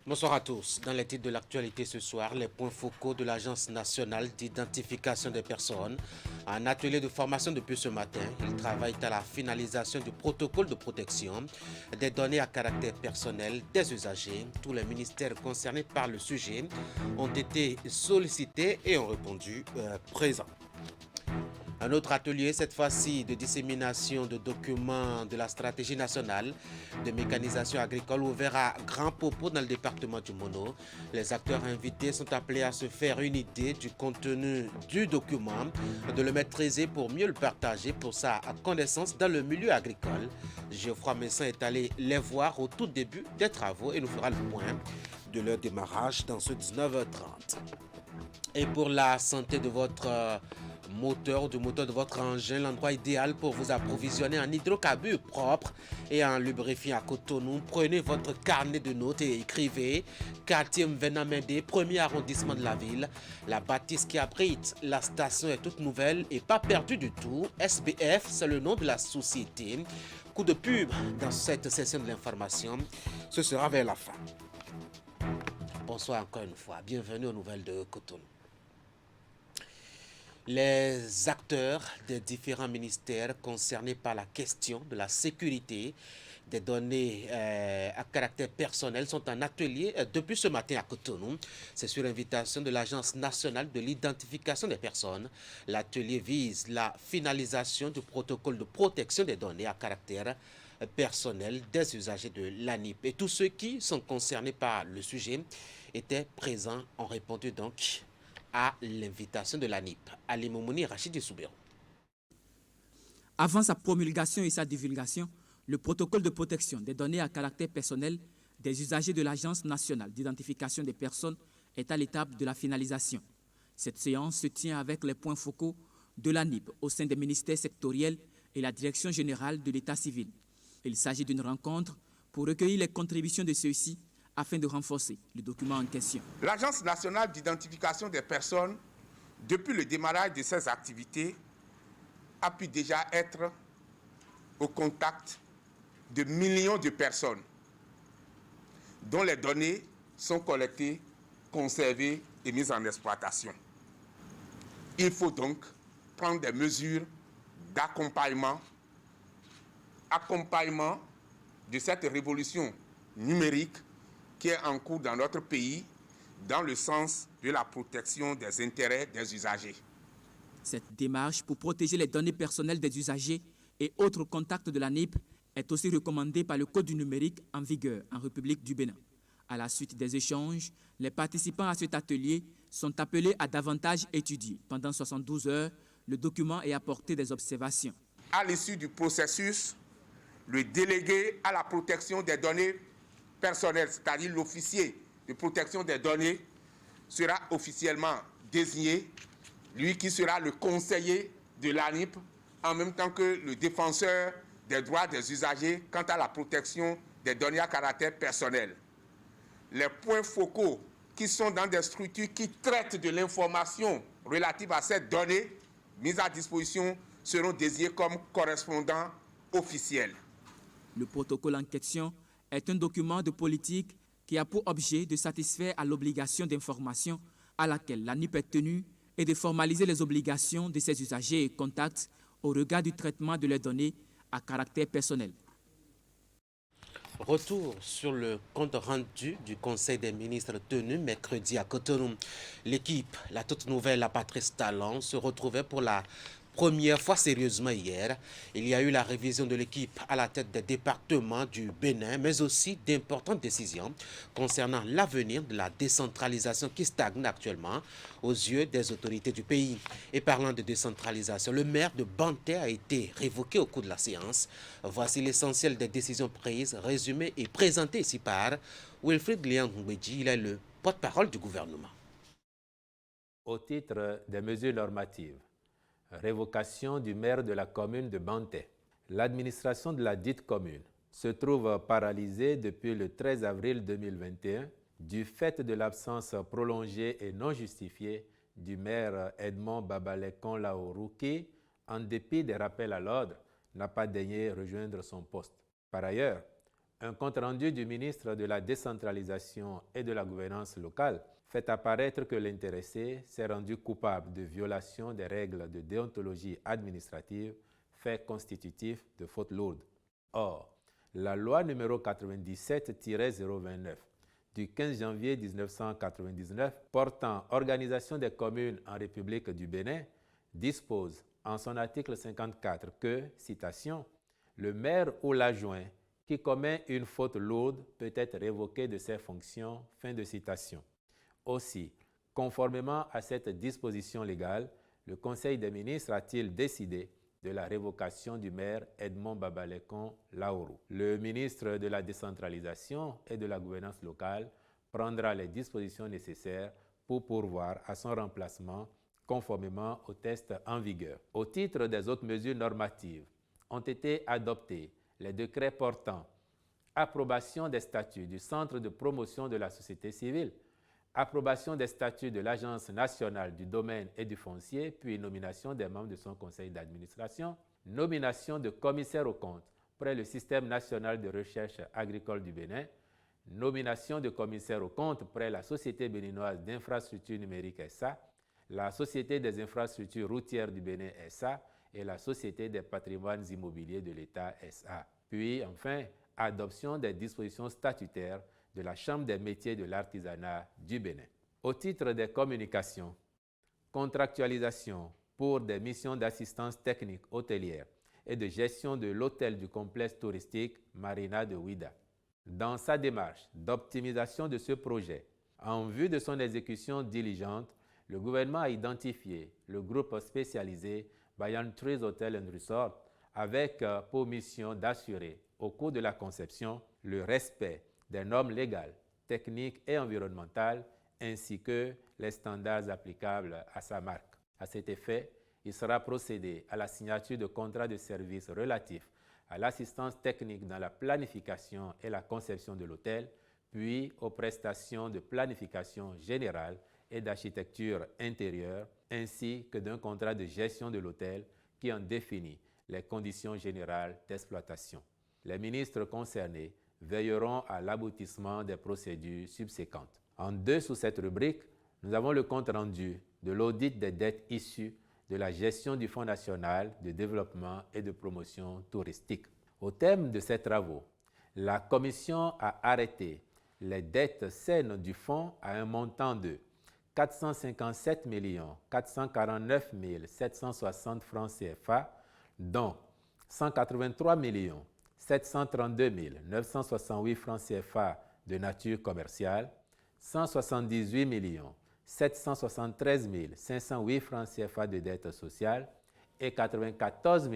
Bonsoir à tous. Dans les titres de l'actualité ce soir, les points focaux de l'Agence nationale d'identification des personnes. Un atelier de formation depuis ce matin. Ils travaillent à la finalisation du protocole de protection des données à caractère personnel des usagers. Tous les ministères concernés par le sujet ont été sollicités et ont répondu présents. Un autre atelier, cette fois-ci de dissémination de documents de la stratégie nationale de mécanisation agricole ouvert à Grand Popo dans le département du Mono. Les acteurs invités sont appelés à se faire une idée du contenu du document, de le maîtriser pour mieux le partager pour sa connaissance dans le milieu agricole. Geoffroy Messin est allé les voir au tout début des travaux et nous fera le point de leur démarrage dans ce 19h30. Et pour la santé de votre moteur, du moteur de votre engin, l'endroit idéal pour vous approvisionner en hydrocarbures propres et en lubrifiant à Cotonou. Prenez votre carnet de notes et écrivez quartier Mvenamende, premier arrondissement de la ville. La bâtisse qui abrite la station est toute nouvelle et pas perdue du tout. SBF, c'est le nom de la société. Coup de pub dans cette session de l'information. Ce sera vers la fin. Bonsoir encore une fois. Bienvenue aux nouvelles de Cotonou. Les acteurs des différents ministères concernés par la question de la sécurité des données à caractère personnel sont en atelier depuis ce matin à Cotonou. C'est sur invitation de l'Agence nationale de l'identification des personnes. L'atelier vise la finalisation du protocole de protection des données à caractère personnel des usagers de l'ANIP. Et tous ceux qui sont concernés par le sujet étaient présents, ont répondu donc à l'invitation de l'ANIP. Ali Moumouni, Rachid Soubero. Avant sa promulgation et sa divulgation, le protocole de protection des données à caractère personnel des usagers de l'Agence nationale d'identification des personnes est à l'étape de la finalisation. Cette séance se tient avec les points focaux de l'ANIP au sein des ministères sectoriels et la Direction générale de l'État civil. Il s'agit d'une rencontre pour recueillir les contributions de ceux-ci afin de renforcer le document en question. L'Agence nationale d'identification des personnes, depuis le démarrage de ses activités, a pu déjà être au contact de millions de personnes dont les données sont collectées, conservées et mises en exploitation. Il faut donc prendre des mesures d'accompagnement de cette révolution numérique qui est en cours dans notre pays dans le sens de la protection des intérêts des usagers. Cette démarche pour protéger les données personnelles des usagers et autres contacts de l'ANIP est aussi recommandée par le Code du numérique en vigueur en République du Bénin. À la suite des échanges, les participants à cet atelier sont appelés à davantage étudier pendant 72 heures le document et apporter des observations. À l'issue du processus, le délégué à la protection des données personnelles, c'est-à-dire l'officier de protection des données, sera officiellement désigné, lui qui sera le conseiller de l'ANIP, en même temps que le défenseur des droits des usagers quant à la protection des données à caractère personnel. Les points focaux qui sont dans des structures qui traitent de l'information relative à cette donnée mise à disposition seront désignés comme correspondants officiels. Le protocole en question est un document de politique qui a pour objet de satisfaire à l'obligation d'information à laquelle l'ANIP est tenue et de formaliser les obligations de ses usagers et contacts au regard du traitement de leurs données à caractère personnel. Retour sur le compte rendu du Conseil des ministres tenu mercredi à Cotonou. L'équipe, la toute nouvelle La Patrice Talon, se retrouvait pour la première fois sérieusement hier. Il y a eu la révision de l'équipe à la tête des départements du Bénin, mais aussi d'importantes décisions concernant l'avenir de la décentralisation qui stagne actuellement aux yeux des autorités du pays. Et parlant de décentralisation, le maire de Banté a été révoqué au cours de la séance. Voici l'essentiel des décisions prises, résumées et présentées ici par Wilfried Liang Ngweji. Il est le porte-parole du gouvernement. Au titre des mesures normatives, révocation du maire de la commune de Banté. L'administration de la dite commune se trouve paralysée depuis le 13 avril 2021 du fait de l'absence prolongée et non justifiée du maire Edmond Babalekon Laourou qui, en dépit des rappels à l'ordre, n'a pas daigné rejoindre son poste. Par ailleurs, Un compte-rendu du ministre de la Décentralisation et de la Gouvernance locale fait apparaître que l'intéressé s'est rendu coupable de violation des règles de déontologie administrative, fait constitutif de faute lourde. Or, la loi numéro 97-029 du 15 janvier 1999 portant organisation des communes en République du Bénin dispose en son article 54 que, citation, « Le maire ou l'adjoint qui commet une faute lourde peut être révoqué de ses fonctions », fin de citation. Aussi, conformément à cette disposition légale, le Conseil des ministres a-t-il décidé de la révocation du maire Edmond Babalekon Laourou. Le ministre de la Décentralisation et de la Gouvernance locale prendra les dispositions nécessaires pour pourvoir à son remplacement conformément aux textes en vigueur. Au titre des autres mesures normatives, ont été adoptés les décrets portant approbation des statuts du Centre de promotion de la société civile, approbation des statuts de l'Agence nationale du domaine et du foncier, puis nomination des membres de son conseil d'administration, nomination de commissaire aux comptes près le système national de recherche agricole du Bénin, nomination de commissaire aux comptes près la Société béninoise d'infrastructures numériques SA, la Société des infrastructures routières du Bénin SA et la Société des patrimoines immobiliers de l'État SA. Puis, enfin, adoption des dispositions statutaires de la Chambre des métiers de l'artisanat du Bénin. Au titre des communications, contractualisation pour des missions d'assistance technique hôtelière et de gestion de l'hôtel du complexe touristique Marina de Ouida. Dans sa démarche d'optimisation de ce projet, en vue de son exécution diligente, le gouvernement a identifié le groupe spécialisé Bayan Trees Hotel & Resort avec pour mission d'assurer, au cours de la conception, le respect des normes légales, techniques et environnementales, ainsi que les standards applicables à sa marque. À cet effet, il sera procédé à la signature de contrats de services relatifs à l'assistance technique dans la planification et la conception de l'hôtel, puis aux prestations de planification générale et d'architecture intérieure, ainsi que d'un contrat de gestion de l'hôtel qui en définit les conditions générales d'exploitation. Les ministres concernés veilleront à l'aboutissement des procédures subséquentes. En deux sous cette rubrique, nous avons le compte-rendu de l'audit des dettes issues de la gestion du Fonds national de développement et de promotion touristique. Au terme de ces travaux, la Commission a arrêté les dettes saines du Fonds à un montant de 457 449 760 francs CFA, dont 183 732 968 francs CFA de nature commerciale, 178 773 508 francs CFA de dette sociale et 94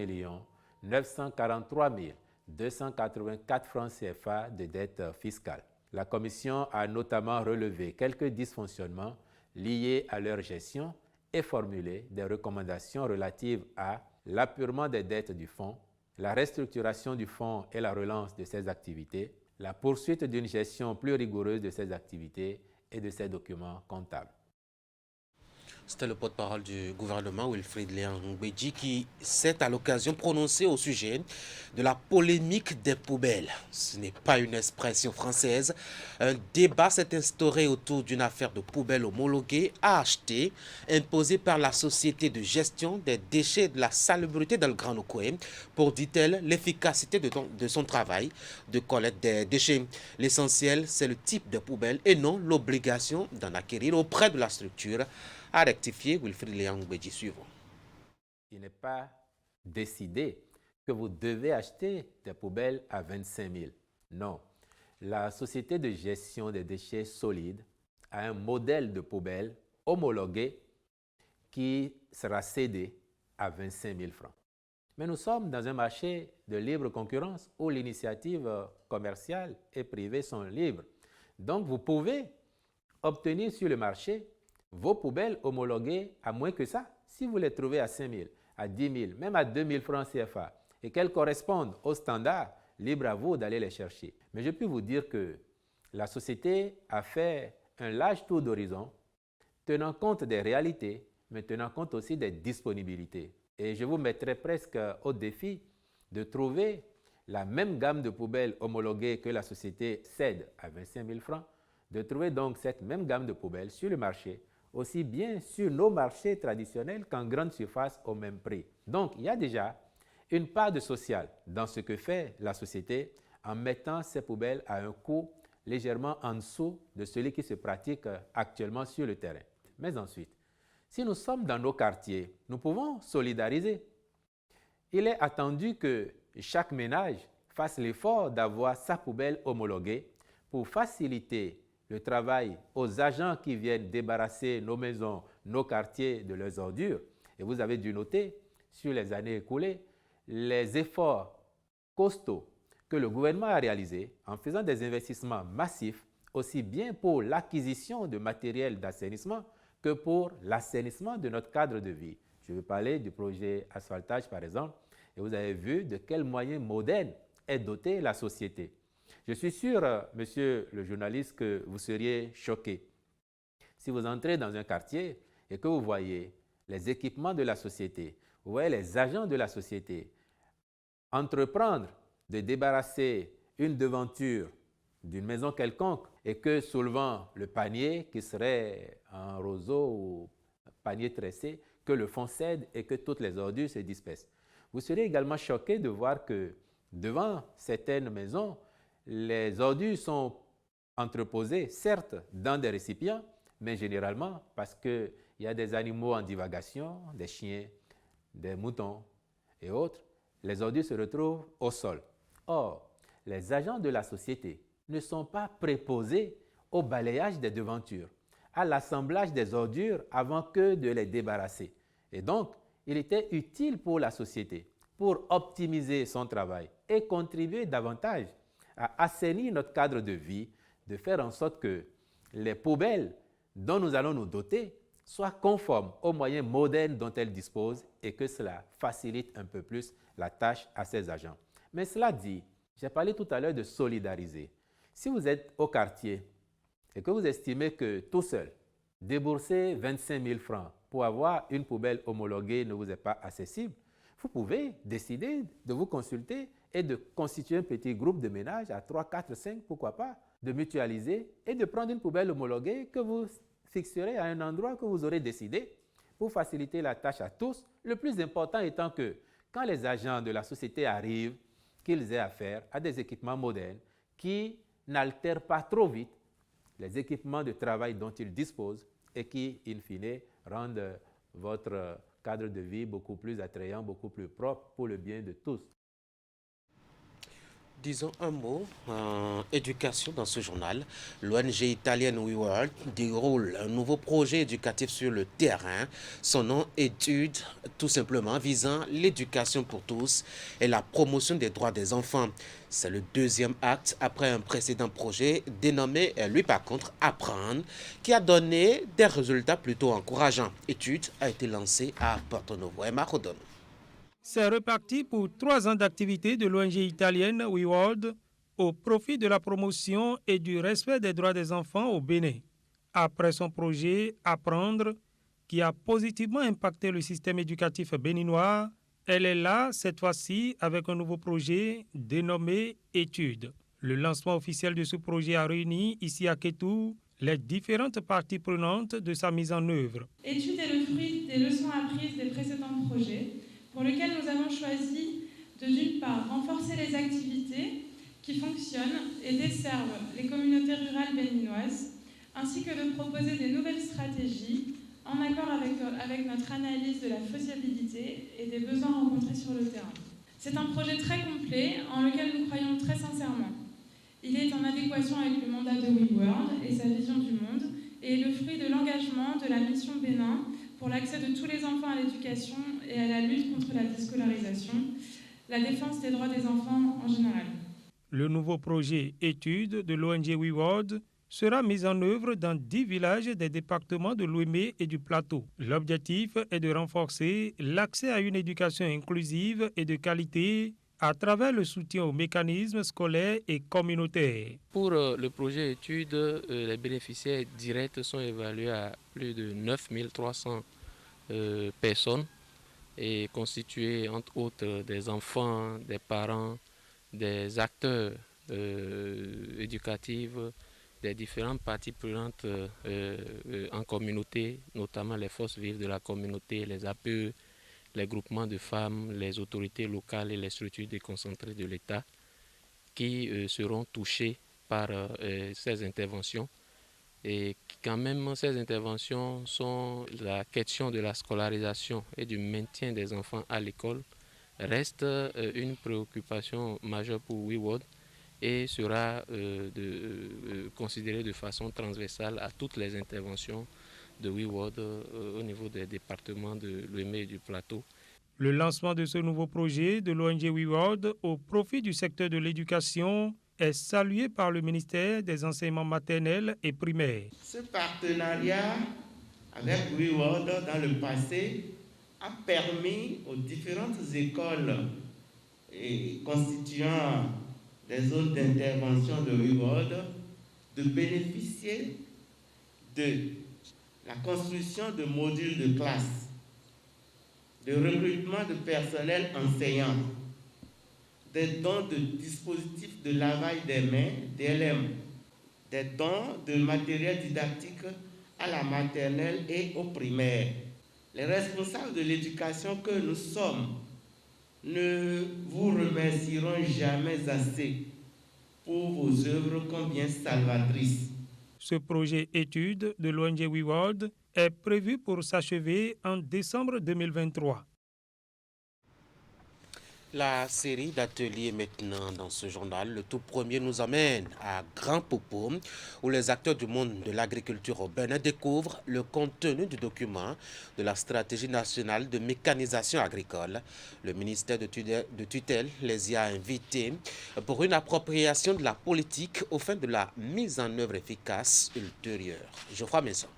943 284 francs CFA de dette fiscale. La Commission a notamment relevé quelques dysfonctionnements liés à leur gestion et formulé des recommandations relatives à l'apurement des dettes du Fonds, la restructuration du Fonds et la relance de ses activités, la poursuite d'une gestion plus rigoureuse de ses activités et de ses documents comptables. C'était le porte-parole du gouvernement, Wilfrid Léan-Ngbeji, qui s'est à l'occasion prononcé au sujet de la polémique des poubelles. Ce n'est pas une expression française. Un débat s'est instauré autour d'une affaire de poubelles homologuées à acheter, imposée par la Société de gestion des déchets de la salubrité dans le Grand Okoye, pour, dit-elle, l'efficacité de son travail de collecte des déchets. L'essentiel, c'est le type de poubelle et non l'obligation d'en acquérir auprès de la structure, a rectifié Wilfrid Léan-Ngbeji suivant. Il n'est pas décidé que vous devez acheter des poubelles à 25 000. Non. La Société de gestion des déchets solides a un modèle de poubelle homologué qui sera cédé à 25 000 francs. Mais nous sommes dans un marché de libre concurrence où l'initiative commerciale et privée sont libres. Donc, vous pouvez obtenir sur le marché vos poubelles homologuées à moins que ça. Si vous les trouvez à 5 000, à 10 000, même à 2 000 francs CFA, et qu'elles correspondent aux standards, libre à vous d'aller les chercher. Mais je peux vous dire que la société a fait un large tour d'horizon, tenant compte des réalités, mais tenant compte aussi des disponibilités. Et je vous mettrai presque au défi de trouver la même gamme de poubelles homologuées que la société cède à 25 000 francs, de trouver donc cette même gamme de poubelles sur le marché, aussi bien sur nos marchés traditionnels qu'en grande surface au même prix. Donc, il y a déjà une part de social dans ce que fait la société en mettant ces poubelles à un coût légèrement en dessous de celui qui se pratique actuellement sur le terrain. Mais ensuite, si nous sommes dans nos quartiers, nous pouvons solidariser. Il est attendu que chaque ménage fasse l'effort d'avoir sa poubelle homologuée pour faciliter le travail aux agents qui viennent débarrasser nos maisons, nos quartiers de leurs ordures. Et vous avez dû noter, sur les années écoulées, les efforts costauds que le gouvernement a réalisés en faisant des investissements massifs, aussi bien pour l'acquisition de matériel d'assainissement que pour l'assainissement de notre cadre de vie. Je veux parler du projet asphaltage, par exemple, et vous avez vu de quels moyens modernes est dotée la société. Je suis sûr, monsieur le journaliste, que vous seriez choqué si vous entrez dans un quartier et que vous voyez les équipements de la société, vous voyez les agents de la société entreprendre de débarrasser une devanture d'une maison quelconque et que soulevant le panier qui serait un roseau ou un panier tressé, que le fond cède et que toutes les ordures se dispersent. Vous serez également choqué de voir que devant certaines maisons, les ordures sont entreposées, certes, dans des récipients, mais généralement parce qu'il y a des animaux en divagation, des chiens, des moutons et autres, les ordures se retrouvent au sol. Or, les agents de la société ne sont pas préposés au balayage des devantures, à l'assemblage des ordures avant que de les débarrasser. Et donc, il était utile pour la société, pour optimiser son travail et contribuer davantage à assainir notre cadre de vie, de faire en sorte que les poubelles dont nous allons nous doter soient conformes aux moyens modernes dont elles disposent et que cela facilite un peu plus la tâche à ces agents. Mais cela dit, j'ai parlé tout à l'heure de solidariser. Si vous êtes au quartier et que vous estimez que tout seul, débourser 25 000 francs pour avoir une poubelle homologuée ne vous est pas accessible, vous pouvez décider de vous consulter et de constituer un petit groupe de ménage à 3, 4, 5, pourquoi pas, de mutualiser et de prendre une poubelle homologuée que vous fixerez à un endroit que vous aurez décidé pour faciliter la tâche à tous. Le plus important étant que quand les agents de la société arrivent, qu'ils aient affaire à des équipements modernes qui n'altèrent pas trop vite les équipements de travail dont ils disposent et qui, in fine, rendent votre cadre de vie beaucoup plus attrayant, beaucoup plus propre pour le bien de tous. Disons un mot en éducation dans ce journal. L'ONG italienne WeWorld déroule un nouveau projet éducatif sur le terrain. Son nom Étude, tout simplement visant l'éducation pour tous et la promotion des droits des enfants. C'est le deuxième acte après un précédent projet dénommé, lui par contre, Apprendre, qui a donné des résultats plutôt encourageants. Étude a été lancée à Porto Novo. Emma Rodon. C'est reparti pour 3 ans d'activité de l'ONG italienne WeWorld au profit de la promotion et du respect des droits des enfants au Bénin. Après son projet Apprendre, qui a positivement impacté le système éducatif béninois, elle est là cette fois-ci avec un nouveau projet dénommé Étude. Le lancement officiel de ce projet a réuni ici à Kétou les différentes parties prenantes de sa mise en œuvre. Étude est le fruit des leçons apprises des précédents projets, pour lequel nous avons choisi de, d'une part, renforcer les activités qui fonctionnent et desservent les communautés rurales béninoises, ainsi que de proposer des nouvelles stratégies en accord avec notre analyse de la faisabilité et des besoins rencontrés sur le terrain. C'est un projet très complet en lequel nous croyons très sincèrement. Il est en adéquation avec le mandat de WeWorld et sa vision du monde et est le fruit de l'engagement de la mission Bénin pour l'accès de tous les enfants à l'éducation et à la lutte contre la déscolarisation, la défense des droits des enfants en général. Le nouveau projet Étude de l'ONG WeWorld sera mis en œuvre dans 10 villages des départements de l'Ouémé et du Plateau. L'objectif est de renforcer l'accès à une éducation inclusive et de qualité à travers le soutien aux mécanismes scolaires et communautaires. Pour le projet études, les bénéficiaires directs sont évalués à plus de 9 300 personnes et constitués entre autres des enfants, des parents, des acteurs éducatifs, des différentes parties prenantes en communauté, notamment les forces vives de la communauté, les APE, les groupements de femmes, les autorités locales et les structures déconcentrées de l'État qui seront touchés par ces interventions. Et quand même, ces interventions sont la question de la scolarisation et du maintien des enfants à l'école reste une préoccupation majeure pour WeWorld et sera considérée de façon transversale à toutes les interventions de WeWorld au niveau des départements de l'Ouémé et du Plateau. Le lancement de ce nouveau projet de l'ONG WeWorld au profit du secteur de l'éducation est salué par le ministère des enseignements maternels et primaires. Ce partenariat avec WeWorld dans le passé a permis aux différentes écoles constituant des zones d'intervention de WeWorld de bénéficier de la construction de modules de classe, de recrutement de personnel enseignant, des dons de dispositifs de lavage des mains, DLM, des dons de matériel didactique à la maternelle et au primaire. Les responsables de l'éducation que nous sommes ne vous remercieront jamais assez pour vos œuvres combien salvatrices. Ce projet étude de l'ONG WeWorld est prévu pour s'achever en décembre 2023. La série d'ateliers maintenant dans ce journal, le tout premier nous amène à Grand Popo, où les acteurs du monde de l'agriculture au Bénin découvrent le contenu du document de la stratégie nationale de mécanisation agricole. Le ministère de tutelle les y a invités pour une appropriation de la politique au fin de la mise en œuvre efficace ultérieure. Geoffroy Maison.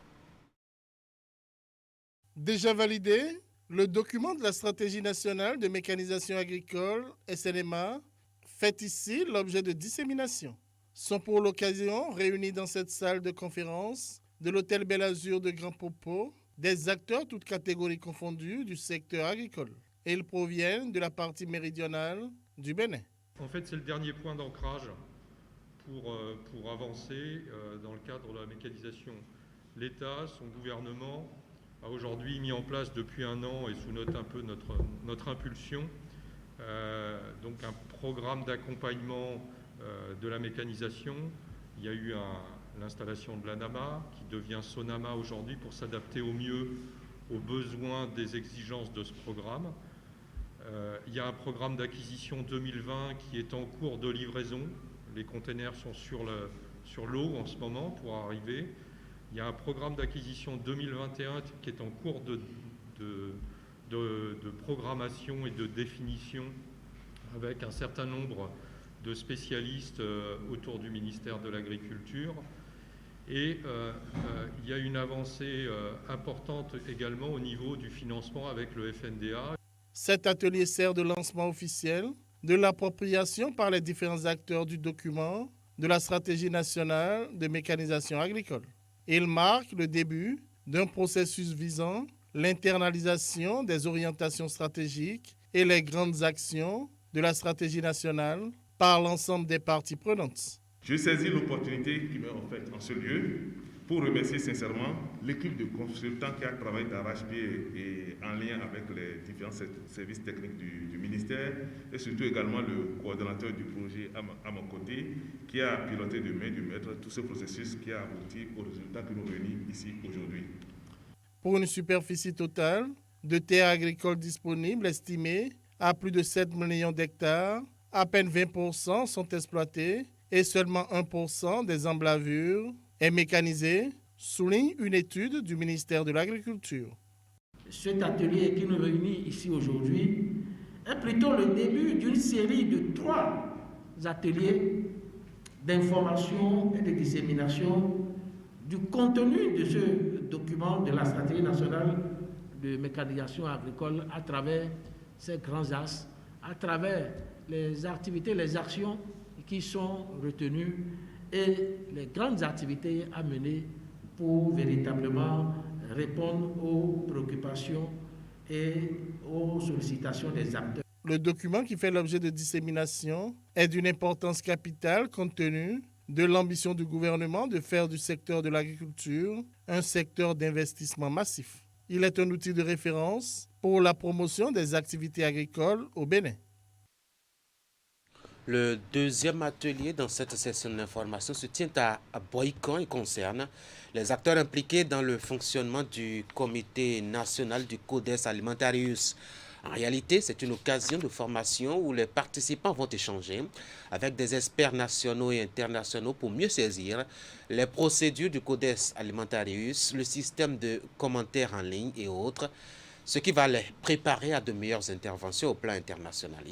Déjà validé, le document de la stratégie nationale de mécanisation agricole, SNMA, fait ici l'objet de dissémination. Sont pour l'occasion réunis dans cette salle de conférence de l'hôtel Bel Azur de Grand Popo des acteurs toutes catégories confondues du secteur agricole. Et ils proviennent de la partie méridionale du Bénin. En fait, c'est le dernier point d'ancrage pour avancer dans le cadre de la mécanisation. L'État, son gouvernement, a aujourd'hui mis en place depuis un an et sous notre impulsion donc un programme d'accompagnement de la mécanisation. Il y a eu l'installation de l'ANAMA qui devient SONAMA aujourd'hui pour s'adapter au mieux aux besoins des exigences de ce programme. Il y a un programme d'acquisition 2020 qui est en cours de livraison. Les containers sont sur l'eau en ce moment pour arriver. Il y a un programme d'acquisition 2021 qui est en cours de programmation et de définition avec un certain nombre de spécialistes autour du ministère de l'Agriculture. Et il y a une avancée importante également au niveau du financement avec le FNDA. Cet atelier sert de lancement officiel de l'appropriation par les différents acteurs du document de la stratégie nationale de mécanisation agricole. Il marque le début d'un processus visant l'internalisation des orientations stratégiques et les grandes actions de la stratégie nationale par l'ensemble des parties prenantes. Je saisis l'opportunité qui m'est offerte en ce lieu pour remercier sincèrement l'équipe de consultants qui a travaillé d'arrache-pied et en lien avec les différents services techniques du ministère et surtout également le coordonnateur du projet à mon côté qui a piloté de main de maître tout ce processus qui a abouti au résultat que nous réunit ici aujourd'hui. Pour une superficie totale de terres agricoles disponibles estimée à plus de 7 millions d'hectares, à peine 20% sont exploités et seulement 1% des emblavures est mécanisé, souligne une étude du ministère de l'Agriculture. Cet atelier qui nous réunit ici aujourd'hui est plutôt le début d'une série de 3 ateliers d'information et de dissémination du contenu de ce document de la stratégie nationale de mécanisation agricole à travers ces grands axes, à travers les activités, les actions qui sont retenues et les grandes activités à mener pour véritablement répondre aux préoccupations et aux sollicitations des acteurs. Le document qui fait l'objet de dissémination est d'une importance capitale compte tenu de l'ambition du gouvernement de faire du secteur de l'agriculture un secteur d'investissement massif. Il est un outil de référence pour la promotion des activités agricoles au Bénin. Le deuxième atelier dans cette session d'information se tient à Boycon et concerne les acteurs impliqués dans le fonctionnement du Comité national du Codex Alimentarius. En réalité, c'est une occasion de formation où les participants vont échanger avec des experts nationaux et internationaux pour mieux saisir les procédures du Codex Alimentarius, le système de commentaires en ligne et autres, ce qui va les préparer à de meilleures interventions au plan international.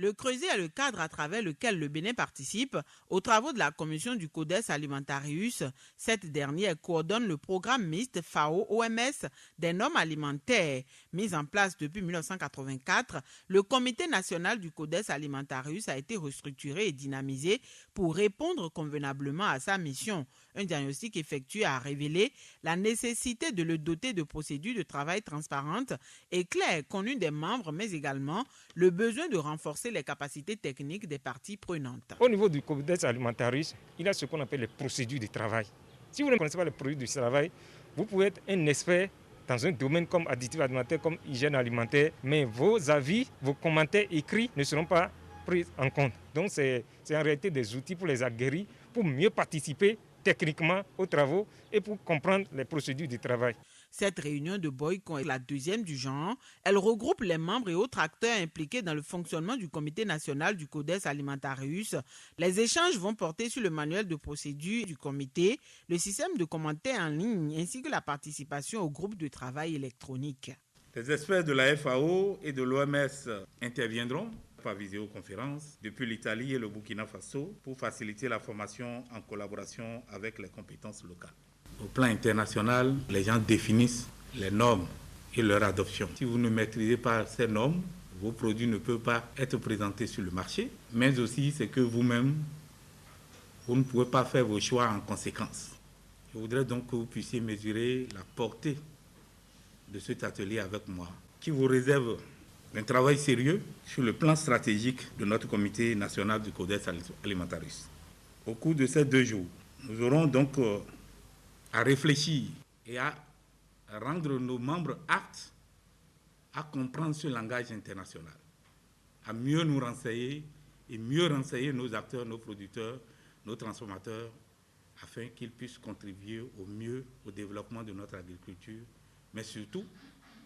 Le Creuset est le cadre à travers lequel le Bénin participe aux travaux de la commission du Codex Alimentarius. Cette dernière coordonne le programme mixte FAO-OMS des normes alimentaires. Mis en place depuis 1984, le Comité national du Codex Alimentarius a été restructuré et dynamisé pour répondre convenablement à sa mission. Un diagnostic effectué a révélé la nécessité de le doter de procédures de travail transparentes et claires connues des membres, mais également le besoin de renforcer les capacités techniques des parties prenantes. Au niveau du Codex Alimentarius, il y a ce qu'on appelle les procédures de travail. Si vous ne connaissez pas les procédures de travail, vous pouvez être un expert dans un domaine comme additifs alimentaires, comme hygiène alimentaire, mais vos avis, vos commentaires écrits ne seront pas pris en compte. Donc c'est en réalité des outils pour les aguerris, pour mieux participer techniquement aux travaux et pour comprendre les procédures du travail. Cette réunion de Boycon est la deuxième du genre. Elle regroupe les membres et autres acteurs impliqués dans le fonctionnement du Comité national du Codex Alimentarius. Les échanges vont porter sur le manuel de procédure du comité, le système de commentaires en ligne ainsi que la participation au groupe de travail électronique. Les experts de la FAO et de l'OMS interviendront par visioconférence depuis l'Italie et le Burkina Faso pour faciliter la formation en collaboration avec les compétences locales. Au plan international, les gens définissent les normes et leur adoption. Si vous ne maîtrisez pas ces normes, vos produits ne peuvent pas être présentés sur le marché, mais aussi c'est que vous-même, vous ne pouvez pas faire vos choix en conséquence. Je voudrais donc que vous puissiez mesurer la portée de cet atelier avec moi, qui vous réserve un travail sérieux sur le plan stratégique de notre Comité national du Codex Alimentarius. Au cours de ces 2 jours, nous aurons donc à réfléchir et à rendre nos membres aptes à comprendre ce langage international, à mieux nous renseigner et mieux renseigner nos acteurs, nos producteurs, nos transformateurs, afin qu'ils puissent contribuer au mieux au développement de notre agriculture, mais surtout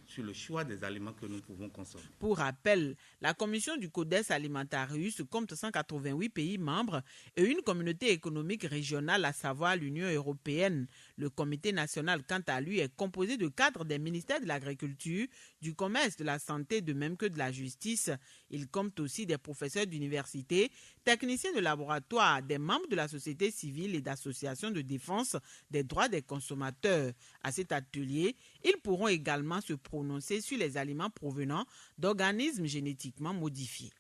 sur le choix des aliments que nous pouvons consommer. Pour rappel, la commission du Codex Alimentarius compte 188 pays membres et une communauté économique régionale, à savoir l'Union européenne. Le comité national, quant à lui, est composé de cadres des ministères de l'Agriculture, du Commerce, de la Santé, de même que de la Justice. Il compte aussi des professeurs d'université, techniciens de laboratoire, des membres de la société civile et d'associations de défense des droits des consommateurs. À cet atelier, ils pourront également se prononcer sur les aliments provenant d'organismes génétiquement modifiés.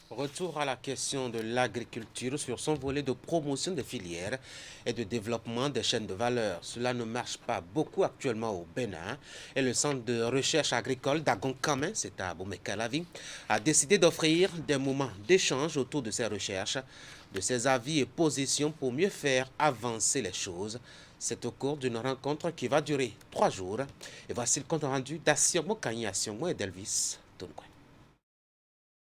Retour à la question de l'agriculture sur son volet de promotion des filières et de développement des chaînes de valeur. Cela ne marche pas beaucoup actuellement au Bénin et le centre de recherche agricole d'Agonkamé, c'est à Boumé-Calavi, a décidé d'offrir des moments d'échange autour de ces recherches, de ses avis et positions pour mieux faire avancer les choses. C'est au cours d'une rencontre qui va durer 3 jours. Et voici le compte rendu d'Assirmo Kanye Assiongmo et d'Elvis Tonkwe.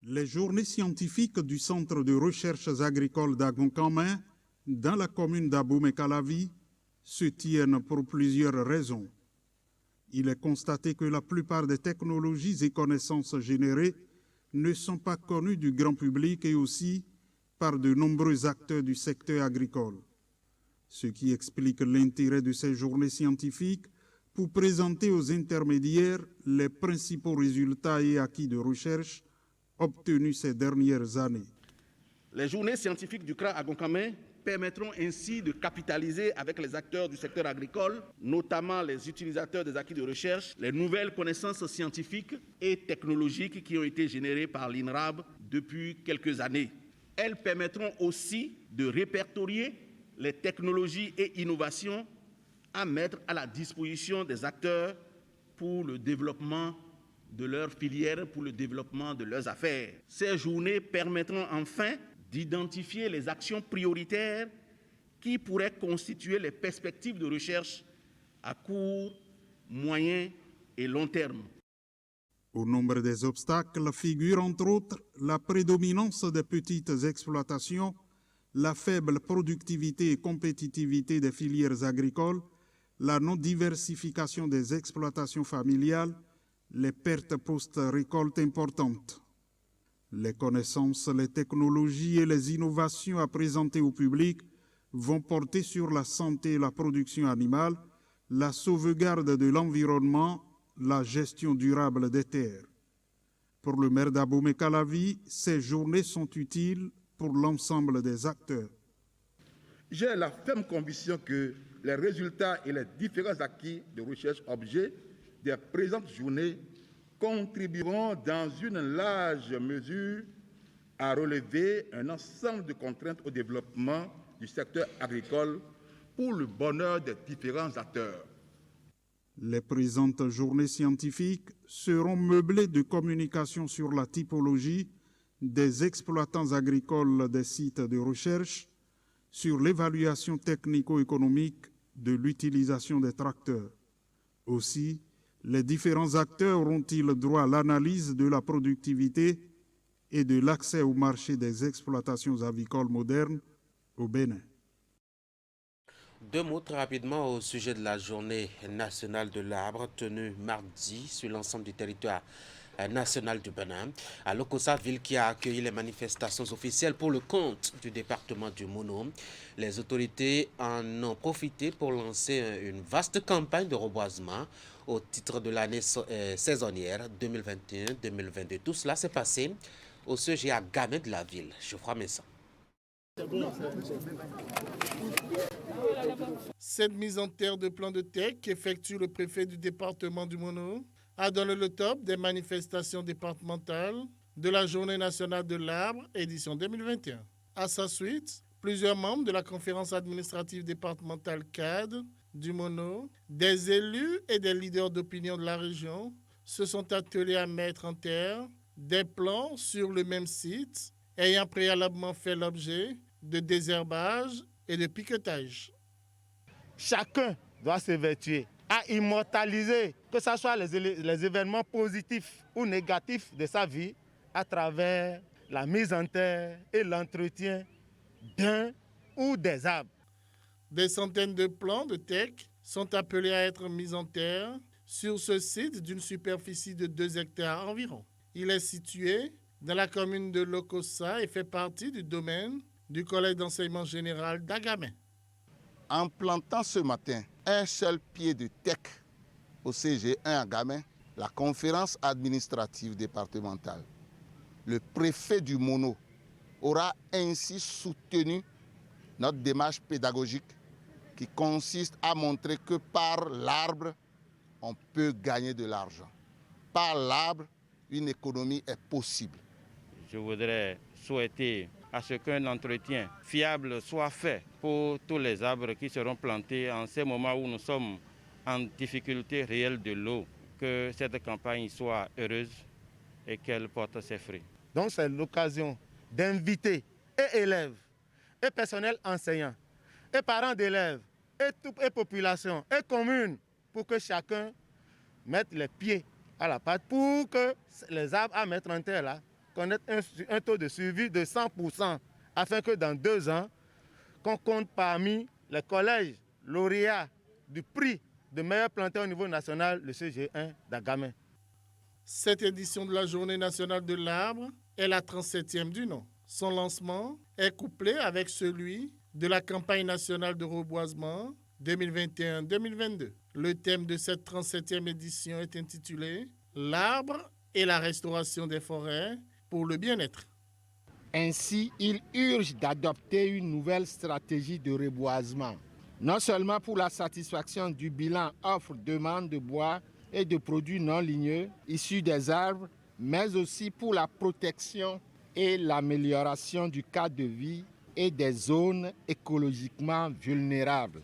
Les journées scientifiques du Centre de recherches agricoles d'Agonkamé, dans la commune d'Aboumé-Calavi, se tiennent pour plusieurs raisons. Il est constaté que la plupart des technologies et connaissances générées ne sont pas connues du grand public et aussi par de nombreux acteurs du secteur agricole. Ce qui explique l'intérêt de ces journées scientifiques pour présenter aux intermédiaires les principaux résultats et acquis de recherche obtenus ces dernières années. Les journées scientifiques du CRA Agonkamé permettront ainsi de capitaliser avec les acteurs du secteur agricole, notamment les utilisateurs des acquis de recherche, les nouvelles connaissances scientifiques et technologiques qui ont été générées par l'INRAB depuis quelques années. Elles permettront aussi de répertorier les technologies et innovations à mettre à la disposition des acteurs pour le développement de leur filière pour le développement de leurs affaires. Ces journées permettront enfin d'identifier les actions prioritaires qui pourraient constituer les perspectives de recherche à court, moyen et long terme. Au nombre des obstacles figure entre autres la prédominance des petites exploitations, la faible productivité et compétitivité des filières agricoles, la non-diversification des exploitations familiales, les pertes post-récolte importantes. Les connaissances, les technologies et les innovations à présenter au public vont porter sur la santé et la production animale, la sauvegarde de l'environnement, la gestion durable des terres. Pour le maire d'Abomey-Calavi, ces journées sont utiles pour l'ensemble des acteurs. J'ai la ferme conviction que les résultats et les différents acquis de recherche objets des présentes journées contribueront dans une large mesure à relever un ensemble de contraintes au développement du secteur agricole pour le bonheur des différents acteurs. Les présentes journées scientifiques seront meublées de communications sur la typologie des exploitants agricoles des sites de recherche, sur l'évaluation technico-économique de l'utilisation des tracteurs. Aussi, les différents acteurs auront-ils droit à l'analyse de la productivité et de l'accès au marché des exploitations avicoles modernes au Bénin. Deux mots très rapidement au sujet de la journée nationale de l'arbre tenue mardi sur l'ensemble du territoire national du Bénin. À Lokossa, ville qui a accueilli les manifestations officielles pour le compte du département du Mono. Les autorités en ont profité pour lancer une vaste campagne de reboisement au titre de l'année saisonnière 2021-2022. Tout cela s'est passé au CGA Gamay de la ville. Geoffroy Messa. Cette mise en terre de plan de TEC qu'effectue le préfet du département du Mono a donné le top des manifestations départementales de la Journée nationale de l'arbre, édition 2021. À sa suite, plusieurs membres de la conférence administrative départementale CAD du Mono, des élus et des leaders d'opinion de la région se sont attelés à mettre en terre des plans sur le même site, ayant préalablement fait l'objet de désherbage et de piquetage. Chacun doit s'évertuer à immortaliser, que ce soit les événements positifs ou négatifs de sa vie, à travers la mise en terre et l'entretien d'un ou des arbres. Des centaines de plants de TEC sont appelés à être mis en terre sur ce site d'une superficie de 2 hectares environ. Il est situé dans la commune de Lokossa et fait partie du domaine du Collège d'enseignement général d'Agamay. En plantant ce matin un seul pied de TEC au CG1 à Gamay, la conférence administrative départementale, le préfet du Mono aura ainsi soutenu notre démarche pédagogique qui consiste à montrer que par l'arbre, on peut gagner de l'argent. Par l'arbre, une économie est possible. Je voudrais souhaiter à ce qu'un entretien fiable soit fait pour tous les arbres qui seront plantés en ces moments où nous sommes en difficulté réelle de l'eau, que cette campagne soit heureuse et qu'elle porte ses fruits. Donc c'est l'occasion d'inviter et élèves, et personnel enseignant, et parents d'élèves, et population, et communes, pour que chacun mette les pieds à la pâte pour que les arbres à mettre en terre là connaissent un taux de suivi de 100%, afin que dans 2 ans, qu'on compte parmi les collèges lauréats du prix de meilleur planteur au niveau national, le CG1 d'Agamay. Cette édition de la Journée nationale de l'arbre est la 37e du nom. Son lancement est couplé avec celui de la campagne nationale de reboisement 2021-2022. Le thème de cette 37e édition est intitulé « L'arbre et la restauration des forêts pour le bien-être ». Ainsi, il urge d'adopter une nouvelle stratégie de reboisement, non seulement pour la satisfaction du bilan offre-demande de bois et de produits non ligneux issus des arbres, mais aussi pour la protection et l'amélioration du cadre de vie et des zones écologiquement vulnérables.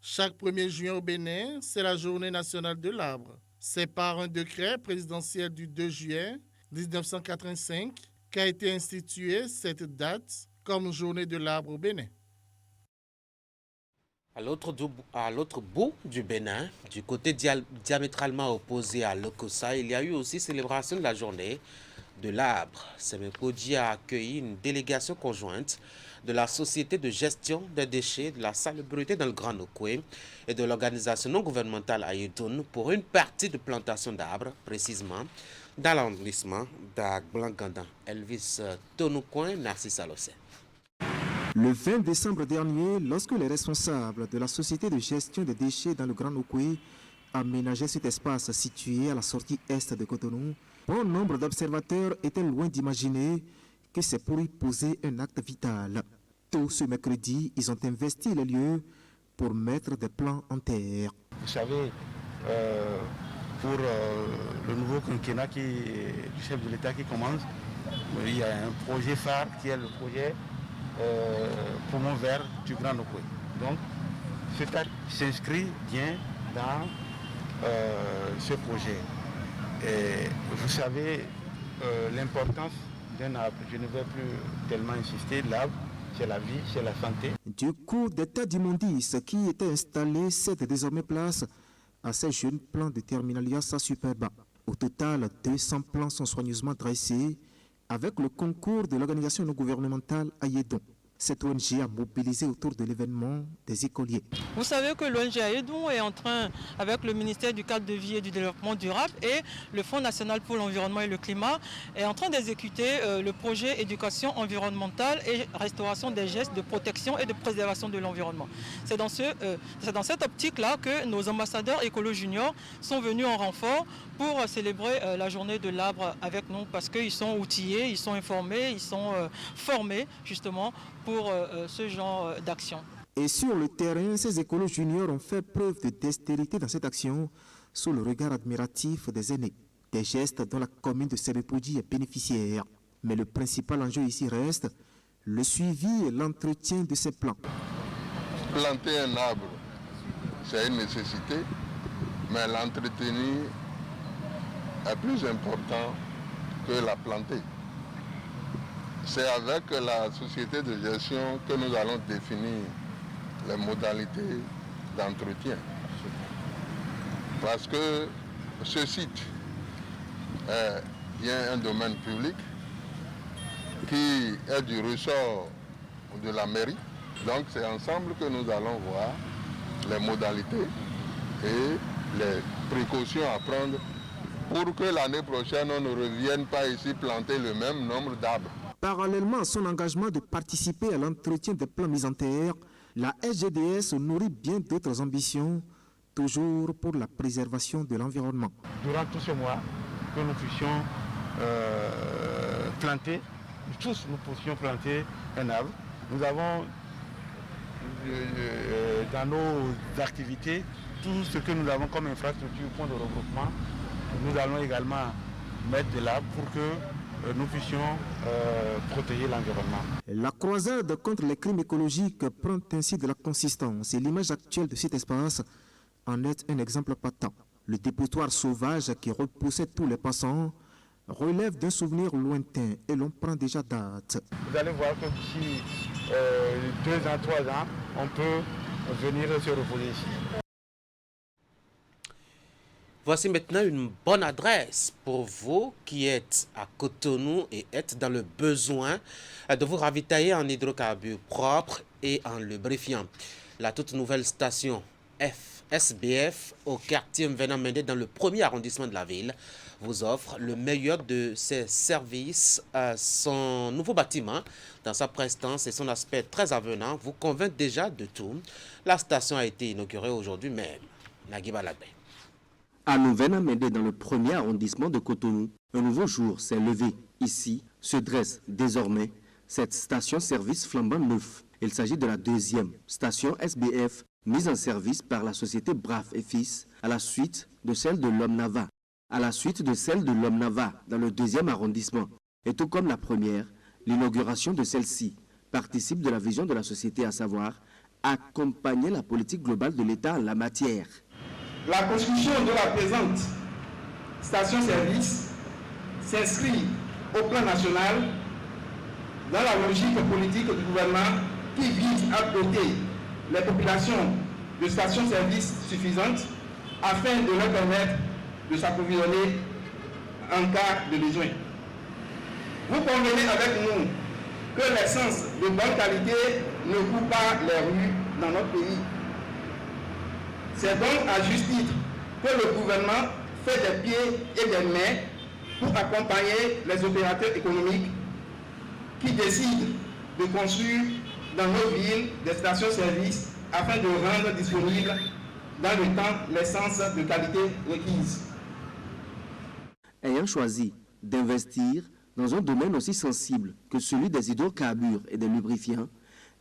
Chaque 1er juin au Bénin, c'est la Journée nationale de l'arbre. C'est par un décret présidentiel du 2 juillet 1985 qu'a été instituée cette date comme journée de l'arbre au Bénin. À l'autre bout du Bénin, du côté diamétralement opposé à Lokossa, il y a eu aussi célébration de la journée de l'arbre. Semepodji a accueilli une délégation conjointe de la Société de gestion des déchets de la salubrité dans le Grand Nokoué et de l'organisation non gouvernementale Ayedoun pour une partie de plantation d'arbres, précisément dans l'arrondissement d'Agblanganda. Elvis Tonoucoin, Narcisse Alossé. Le 20 décembre dernier, lorsque les responsables de la Société de gestion des déchets dans le Grand Nokoué aménageaient cet espace situé à la sortie est de Cotonou, bon nombre d'observateurs étaient loin d'imaginer que c'est pour y poser un acte vital. Tôt ce mercredi, ils ont investi les lieux pour mettre des plans en terre. Vous savez, pour le nouveau quinquennat du chef de l'État qui commence, il y a un projet phare qui est le projet Poumon vert du Grand Nokoué. Donc, cet acte s'inscrit bien dans ce projet. Et vous savez l'importance d'un arbre. Je ne vais plus tellement insister. L'arbre, c'est la vie, c'est la santé. Du coup d'état d'immondice qui était installé cède désormais place à ces jeunes plants de Terminalia Superba. Au total, 200 plants sont soigneusement dressés avec le concours de l'organisation non gouvernementale Ayedoun. Cette ONG a mobilisé autour de l'événement des écoliers. Vous savez que l'ONG Ayedoun est en train, avec le ministère du cadre de vie et du développement durable et le Fonds national pour l'environnement et le climat, est en train d'exécuter le projet éducation environnementale et restauration des gestes de protection et de préservation de l'environnement. C'est dans cette optique-là que nos ambassadeurs écolo juniors sont venus en renfort pour célébrer la journée de l'arbre avec nous parce qu'ils sont outillés, ils sont informés, ils sont formés justement pour ce genre d'action. Et sur le terrain, ces écolos juniors ont fait preuve de dextérité dans cette action sous le regard admiratif des aînés. Des gestes dont la commune de Semepodji est bénéficiaire. Mais le principal enjeu ici reste le suivi et l'entretien de ces plants. Planter un arbre, c'est une nécessité, mais l'entretenir est plus important que la planter. C'est avec la société de gestion que nous allons définir les modalités d'entretien. Parce que ce site est bien un domaine public qui est du ressort de la mairie. Donc c'est ensemble que nous allons voir les modalités et les précautions à prendre pour que l'année prochaine on ne revienne pas ici planter le même nombre d'arbres. Parallèlement à son engagement de participer à l'entretien des plans mis en terre, la SGDS nourrit bien d'autres ambitions, toujours pour la préservation de l'environnement. Durant tout ce mois, que nous puissions planter, tous nous puissions planter un arbre. Nous avons dans nos activités tout ce que nous avons comme infrastructure, point de regroupement. Nous allons également mettre de l'arbre pour que nous puissions protéger l'environnement. La croisade contre les crimes écologiques prend ainsi de la consistance et l'image actuelle de cet espace en est un exemple patent. Le dépotoir sauvage qui repoussait tous les passants relève d'un souvenir lointain et l'on prend déjà date. Vous allez voir que d'ici 2 ans, 3 ans, on peut venir se reposer ici. Voici maintenant une bonne adresse pour vous qui êtes à Cotonou et êtes dans le besoin de vous ravitailler en hydrocarbures propres et en lubrifiant. La toute nouvelle station SBF au quartier Mvenamende dans le 1er arrondissement de la ville vous offre le meilleur de ses services. Son nouveau bâtiment, dans sa prestance et son aspect très avenant, vous convainc déjà de tout. La station a été inaugurée aujourd'hui même. Nagui Balabé. À Mvenamende, dans le 1er arrondissement de Cotonou, un nouveau jour s'est levé. Ici se dresse désormais cette station-service flambant neuf. Il s'agit de la 2e station SBF mise en service par la société Braf et Fils à la suite de celle de Lomnava. À la suite de celle de Lomnava dans le 2e arrondissement. Et tout comme la première, l'inauguration de celle-ci participe de la vision de la société, à savoir accompagner la politique globale de l'État en la matière. La construction de la présente station-service s'inscrit au plan national dans la logique politique du gouvernement qui vise à doter les populations de stations-service suffisantes afin de leur permettre de s'approvisionner en cas de besoin. Vous convenez avec nous que l'essence de bonne qualité ne coupe pas les rues dans notre pays. C'est donc à juste titre que le gouvernement fait des pieds et des mains pour accompagner les opérateurs économiques qui décident de construire dans nos villes des stations-service afin de rendre disponible dans le temps l'essence de qualité requise. Ayant choisi d'investir dans un domaine aussi sensible que celui des hydrocarbures et des lubrifiants,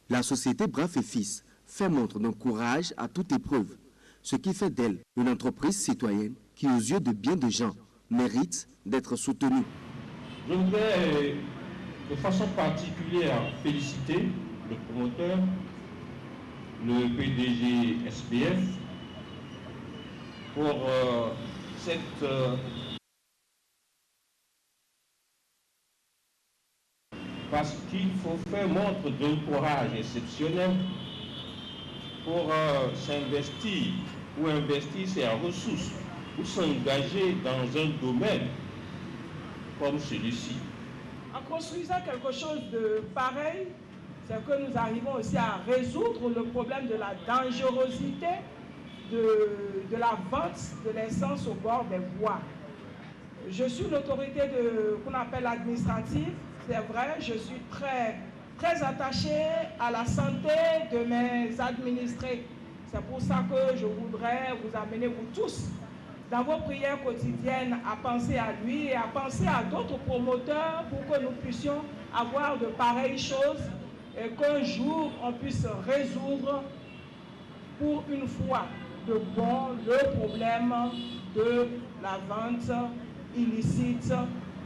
la société Braf et Fils fait montre d'un courage à toute épreuve, ce qui fait d'elle une entreprise citoyenne qui, aux yeux de bien des gens, mérite d'être soutenue. Je voudrais de façon particulière féliciter le promoteur, le PDG SBF, pour cette parce qu'il faut faire montre d'un courage exceptionnel pour s'investir ou investir ses ressources ou s'engager dans un domaine comme celui-ci. En construisant quelque chose de pareil, c'est que nous arrivons aussi à résoudre le problème de la dangerosité de la vente de l'essence au bord des voies. Je suis l'autorité qu'on appelle administrative. C'est vrai, je suis très attachée à la santé de mes administrés. C'est pour ça que je voudrais vous amener, vous tous, dans vos prières quotidiennes, à penser à lui et à penser à d'autres promoteurs pour que nous puissions avoir de pareilles choses et qu'un jour on puisse résoudre pour une fois de bon le problème de la vente illicite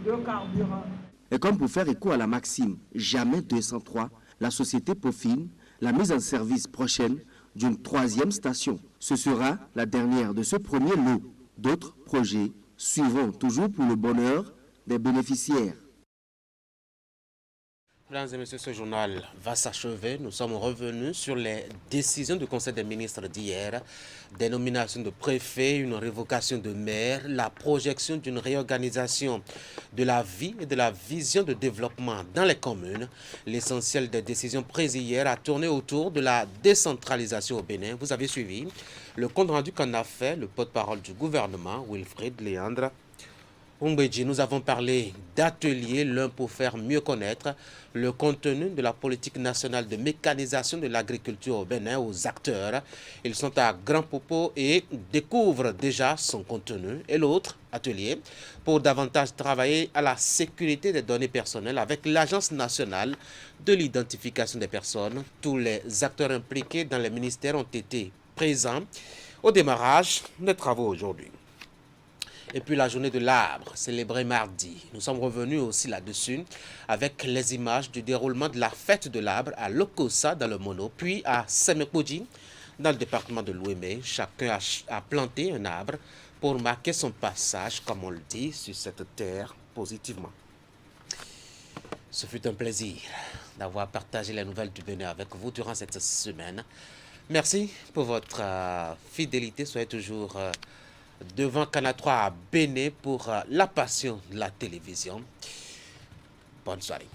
de carburant. Et comme pour faire écho à la maxime « Jamais 203 », la société peaufine la mise en service prochaine d'une 3e station. Ce sera la dernière de ce premier lot. D'autres projets suivront toujours pour le bonheur des bénéficiaires. Mesdames et messieurs, ce journal va s'achever. Nous sommes revenus sur les décisions du Conseil des ministres d'hier, des nominations de préfets, une révocation de maire, la projection d'une réorganisation de la vie et de la vision de développement dans les communes. L'essentiel des décisions prises hier a tourné autour de la décentralisation au Bénin. Vous avez suivi le compte rendu qu'en a fait le porte-parole du gouvernement, Wilfrid Léandre Ombedji. Nous avons parlé d'ateliers, l'un pour faire mieux connaître le contenu de la politique nationale de mécanisation de l'agriculture au Bénin aux acteurs. Ils sont à Grand Popo et découvrent déjà son contenu. Et l'autre atelier pour davantage travailler à la sécurité des données personnelles avec l'Agence nationale de l'identification des personnes. Tous les acteurs impliqués dans les ministères ont été présents au démarrage des travaux aujourd'hui. Et puis la journée de l'arbre, célébrée mardi. Nous sommes revenus aussi là-dessus avec les images du déroulement de la fête de l'arbre à Lokossa dans le Mono, puis à Semekoji dans le département de l'Ouémé. Chacun a planté un arbre pour marquer son passage, comme on le dit, sur cette terre positivement. Ce fut un plaisir d'avoir partagé les nouvelles du Bénin avec vous durant cette semaine. Merci pour votre fidélité. Soyez toujours devant Canal 3 à Bénin pour la passion de la télévision. Bonne soirée.